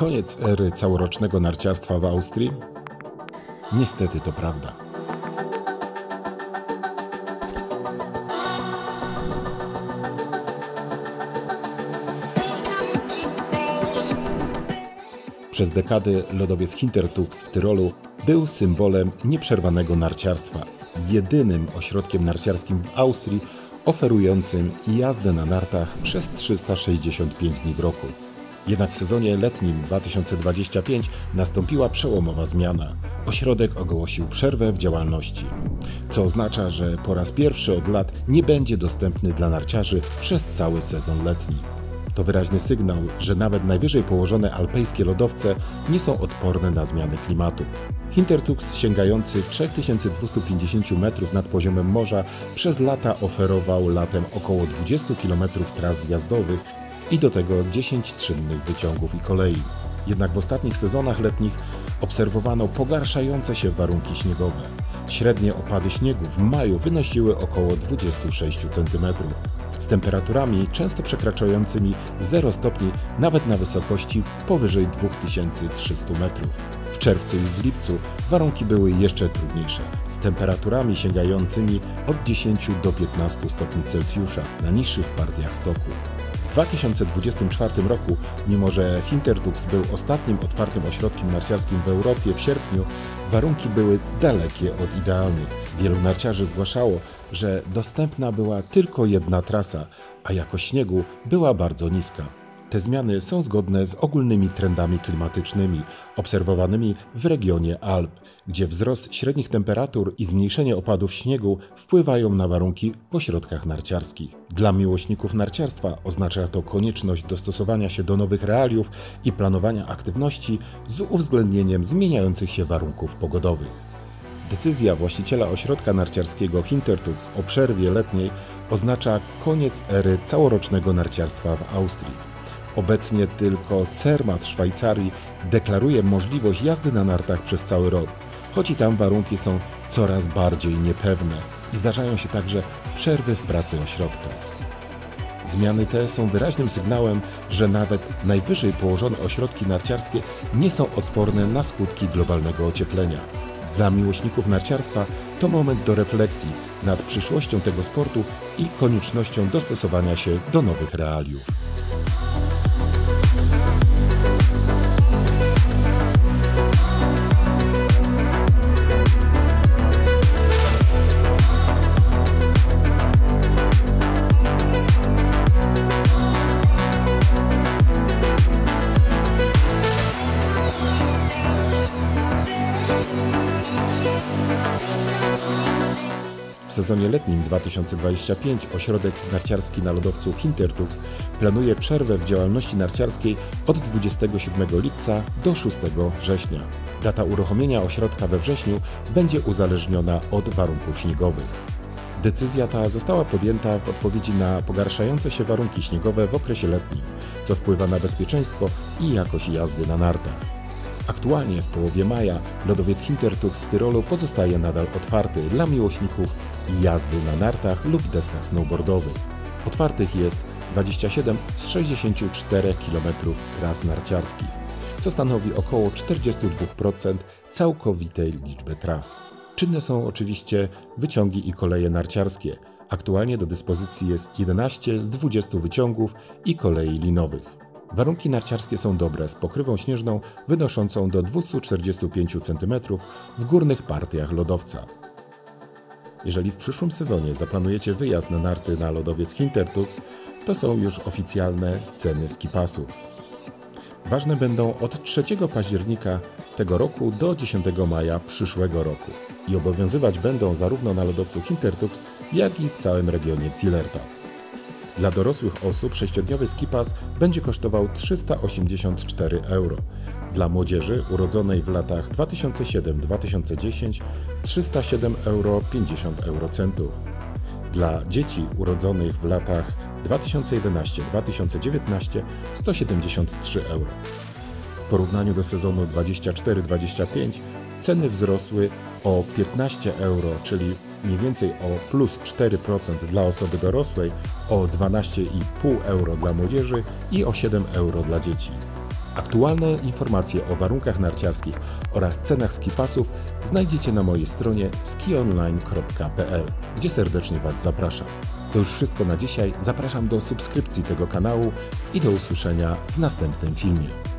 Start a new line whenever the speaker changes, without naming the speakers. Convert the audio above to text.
Koniec ery całorocznego narciarstwa w Austrii? Niestety to prawda. Przez dekady lodowiec Hintertux w Tyrolu był symbolem nieprzerwanego narciarstwa, jedynym ośrodkiem narciarskim w Austrii oferującym jazdę na nartach przez 365 dni w roku. Jednak w sezonie letnim 2025 nastąpiła przełomowa zmiana. Ośrodek ogłosił przerwę w działalności, co oznacza, że po raz pierwszy od lat nie będzie dostępny dla narciarzy przez cały sezon letni. To wyraźny sygnał, że nawet najwyżej położone alpejskie lodowce nie są odporne na zmiany klimatu. Hintertux, sięgający 3250 metrów nad poziomem morza, przez lata oferował latem około 20 km tras zjazdowych i do tego 10 czynnych wyciągów i kolei. Jednak w ostatnich sezonach letnich obserwowano pogarszające się warunki śniegowe. Średnie opady śniegu w maju wynosiły około 26 cm, z temperaturami często przekraczającymi 0 stopni nawet na wysokości powyżej 2300 metrów. W czerwcu i w lipcu warunki były jeszcze trudniejsze, z temperaturami sięgającymi od 10 do 15 stopni Celsjusza na niższych partiach stoku. W 2024 roku, mimo że Hintertux był ostatnim otwartym ośrodkiem narciarskim w Europie w sierpniu, warunki były dalekie od idealnych. Wielu narciarzy zgłaszało, że dostępna była tylko jedna trasa, a jakość śniegu była bardzo niska. Te zmiany są zgodne z ogólnymi trendami klimatycznymi obserwowanymi w regionie Alp, gdzie wzrost średnich temperatur i zmniejszenie opadów śniegu wpływają na warunki w ośrodkach narciarskich. Dla miłośników narciarstwa oznacza to konieczność dostosowania się do nowych realiów i planowania aktywności z uwzględnieniem zmieniających się warunków pogodowych. Decyzja właściciela ośrodka narciarskiego Hintertux o przerwie letniej oznacza koniec ery całorocznego narciarstwa w Austrii. Obecnie tylko Zermatt w Szwajcarii deklaruje możliwość jazdy na nartach przez cały rok, choć i tam warunki są coraz bardziej niepewne i zdarzają się także przerwy w pracy ośrodka. Zmiany te są wyraźnym sygnałem, że nawet najwyżej położone ośrodki narciarskie nie są odporne na skutki globalnego ocieplenia. Dla miłośników narciarstwa to moment do refleksji nad przyszłością tego sportu i koniecznością dostosowania się do nowych realiów. W sezonie letnim 2025 ośrodek narciarski na lodowcu Hintertux planuje przerwę w działalności narciarskiej od 27 lipca do 6 września. Data uruchomienia ośrodka we wrześniu będzie uzależniona od warunków śniegowych. Decyzja ta została podjęta w odpowiedzi na pogarszające się warunki śniegowe w okresie letnim, co wpływa na bezpieczeństwo i jakość jazdy na nartach. Aktualnie w połowie maja lodowiec Hintertux w Tyrolu pozostaje nadal otwarty dla miłośników jazdy na nartach lub deskach snowboardowych. Otwartych jest 27 z 64 km tras narciarskich, co stanowi około 42% całkowitej liczby tras. Czynne są oczywiście wyciągi i koleje narciarskie. Aktualnie do dyspozycji jest 11 z 20 wyciągów i kolei linowych. Warunki narciarskie są dobre, z pokrywą śnieżną wynoszącą do 245 cm w górnych partiach lodowca. Jeżeli w przyszłym sezonie zaplanujecie wyjazd na narty na lodowiec Hintertux, to są już oficjalne ceny skipasów. Ważne będą od 3 października tego roku do 10 maja przyszłego roku i obowiązywać będą zarówno na lodowcu Hintertux, jak i w całym regionie Zillertal. Dla dorosłych osób 6-dniowy skipas będzie kosztował 384 €. Dla młodzieży urodzonej w latach 2007-2010 307,50 €. Dla dzieci urodzonych w latach 2011-2019 173 €. W porównaniu do sezonu 24-25 ceny wzrosły o 15 €, czyli mniej więcej o plus 4% dla osoby dorosłej, o 12,5 € dla młodzieży i o 7 € dla dzieci. Aktualne informacje o warunkach narciarskich oraz cenach skipasów znajdziecie na mojej stronie skionline.pl, gdzie serdecznie Was zapraszam. To już wszystko na dzisiaj. Zapraszam do subskrypcji tego kanału i do usłyszenia w następnym filmie.